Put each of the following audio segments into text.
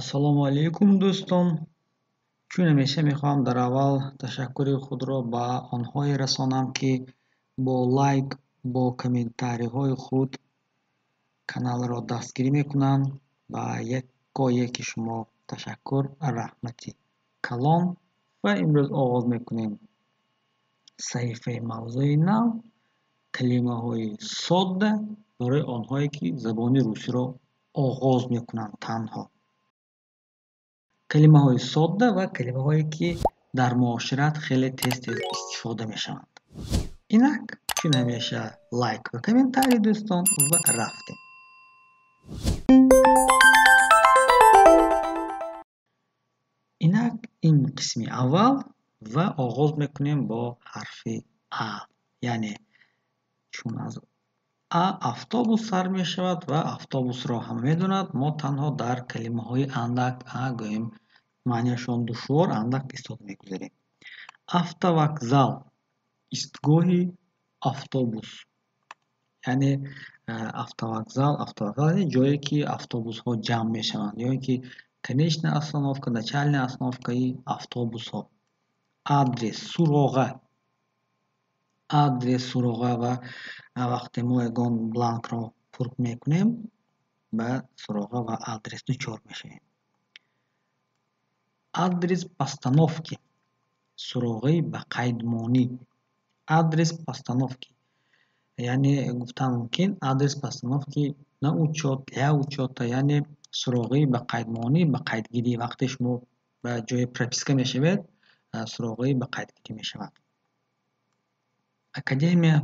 ассалому алейкум дӯстон. чун ҳамеша мехоҳам дар аввал ташаккури худро ба онҳое расонам, ки бо лайк, бо комментариҳои худ каналро дастгирӣ мекунанд. Ба яки шумо ташаккур, раҳмати калон. Ва имрӯз оғоз мекунем саҳифаи мавзӯи нав, калимаҳои содда барои онҳое, ки забони русиро оғоз мекунанд танҳо. калимаҳои содда ва калимаҳое, ки дар муошират хеле тез-тез истифода мешаванд. Инак, чун ҳамеша лайк ва комментарий дӯстон, ва рафтем. Инак ин қисми аввал ва оғоз мекунем бо ҳарфи А. Яъне чун аз А автобус сар мешавад ва автобусро ҳама медонад, мо танҳо дар калимаҳои андак А гӯем маънияшон душвор андак истофода мегузарем. Автовокзал, истгоҳи автобус. Яъне автовокзал ҷое, ки автобусҳо ҷамъ мешаванд, ё ки конечная остановка, начальная остановкаи автобусҳо. Адрес, суроға ва вақте мо ягон бланкро пур мекунем, ба суроға ва адрес дучор мешавем. Адрес постановки, суроғаи ба қайдмонӣ. Адрес постановки, яъне гуфтан мумкин адрес постановки на учёт, для учёта, яъне суроғаи ба қайдмонӣ, ба қайдгирӣ. Вақте шумо ба ҷои прописка мешавед, суроғаи ба қайдгирӣ мешавад. Академия,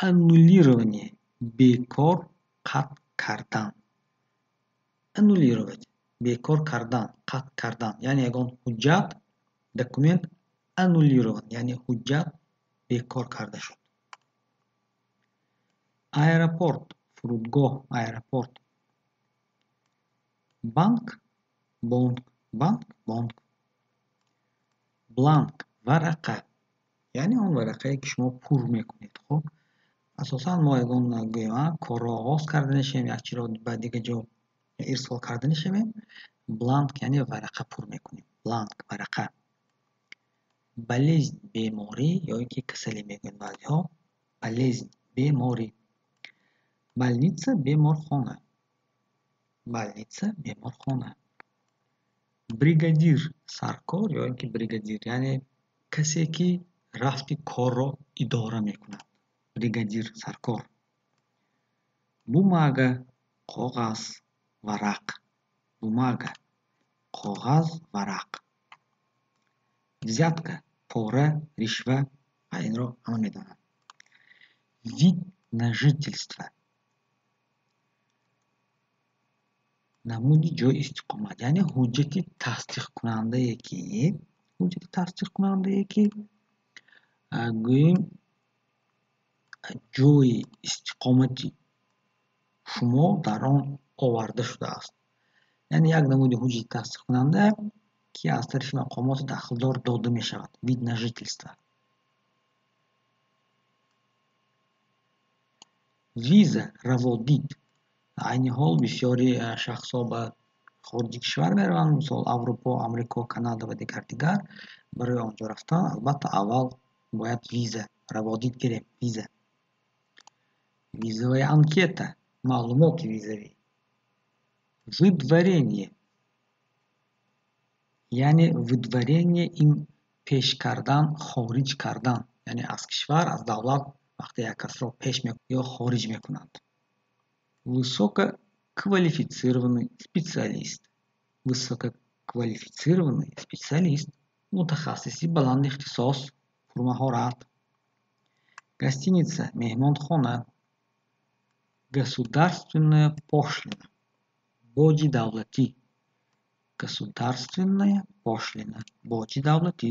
аннулирование, бекор қатъ кардан. Аннулировать, бекор кардан, қатъ кардан, яъне ягон ҳуҷҷат, документ аннулирован, яъне ҳуҷҷат бекор карда шуд. Аэропорт, фурудгоҳ, аэропорт. Банк, бонк. Бланк, варақа, яъне он варақае, ки шумо пур мекунед. Хоб, асосан мо ягон корро оғоз карда мешавем, як чиро ба дигар ҷо ирсол карда мешавем, бланк яъне варақа пур мекунем. Бланк, варақа. Болезнь, беморӣ, ё ки касалӣ мегӯянд баъзиҳо. Болезнь, беморӣ. Больница, беморхона. Бригадир, саркор ё ки бригадир, яъне касе, ки рафти корро идора мекунад. Бригадир, саркор. Бумага, коғаз, варақ. Бумага, коғаз, варақ. Взятка, пора, ришва. Инро ҳама медонанд. Вид на жительство, намуди ҷои истиқомат, яъне ҳуҷҷати тасдиқкунандае, ки гӯем ҷои истиқомати шумо дар он оварда шудааст. Яъне як намуди ҳуҷҷати тасдиқкунанда, ки аз тарафи мақомоти дахлдор дода мешавад. Вид на жительство. Виза, раводид. айни ҳол бисёри шахсҳо ба хориҷи кишвар мераванд, мисол Аврупо, Амрико, Канада ва дигар. Барои онҷо рафтан албатта аввал бояд виза, раводид гирем. Визовая анкета, маълумоти визавӣ. Выдворение, яъне выдворение ин пеш кардан, хориҷ кардан, яъне аз кишвар, аз давлат вақте як касро пеш ё хориҷ мекунанд. Высококвалифицированный специалист, мутахассиси баланди ихтисос, пурмаҳорат. Гостиница, меҳмонхона. Государственная пошлина, боҷи давлатӣ. Государственная пошлина, боҷи давлатӣ.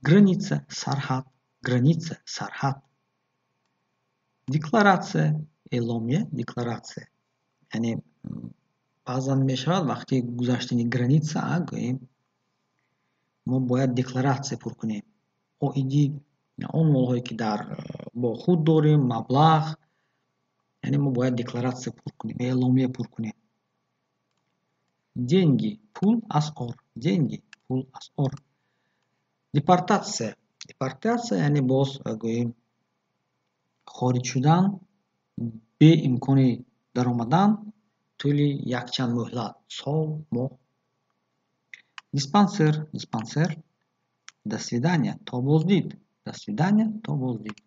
Граница, сарҳад. Декларатсия, эъломия, декларатсия. Яъне баъзан мешавад вақти гузаштани граница гӯем мо бояд декларатсия пур кунем. Оиди он молҳое, ки бо худ дорем, маблағ, яъне мо бояд декларатсия пур кунем, эъломия пур кунем. деньги, пул аз ор, деньги, пул аз ор. Депортация. Депортация яъне боз гӯем хориҷ шудан бе имкони даромадан тӯли якчанд муҳлат, сол, моҳ. Диспансер. Диспансер. До свидания, то боздид. До свидания, то боздид.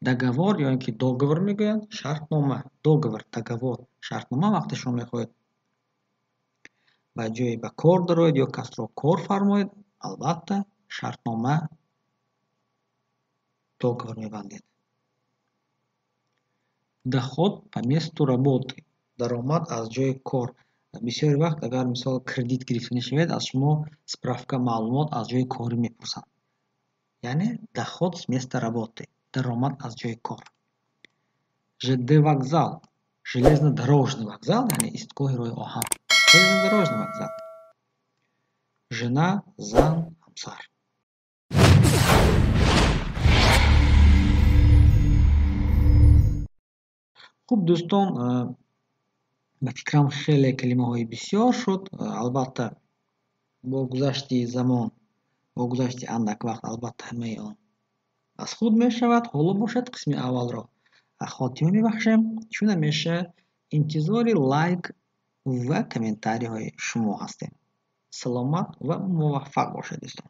Договор ё ин ки договор мегӯянд, шартнома. Договор, договор, шартнома вақте шумо мехоҳед ба ҷое ба кор дароед ё касро кор фармоед, албатта шартнома, договор мебандед. Доход по месту работы. Даромад аз ҷои кор. Бисёри вақт агар мисол кредит гирифта мешавед, аз шумо справка маълумот аз ҷои корӣ мепурсанд. Яъне доход с места работы. Даромад аз ҷои кор. ЖД вокзал. Железнодорожный вокзал, яъне истгоҳи роҳи оҳан. Железнодорожный вокзал. Жена, зан, ҳамсар. хуб дӯстон, ба фикрам хеле калимаҳои бисёр шуд. Албатта бо гузашти замон, бо гузашти андак вақт албатта ҳамаи он аз худ мешавад. Ҳоло бошад қисми аввалро хотима мебахшем. чун ҳамеша интизори лайк ва комментариҳои шумо ҳастем. саломат ва муваффақ бошед дӯстон.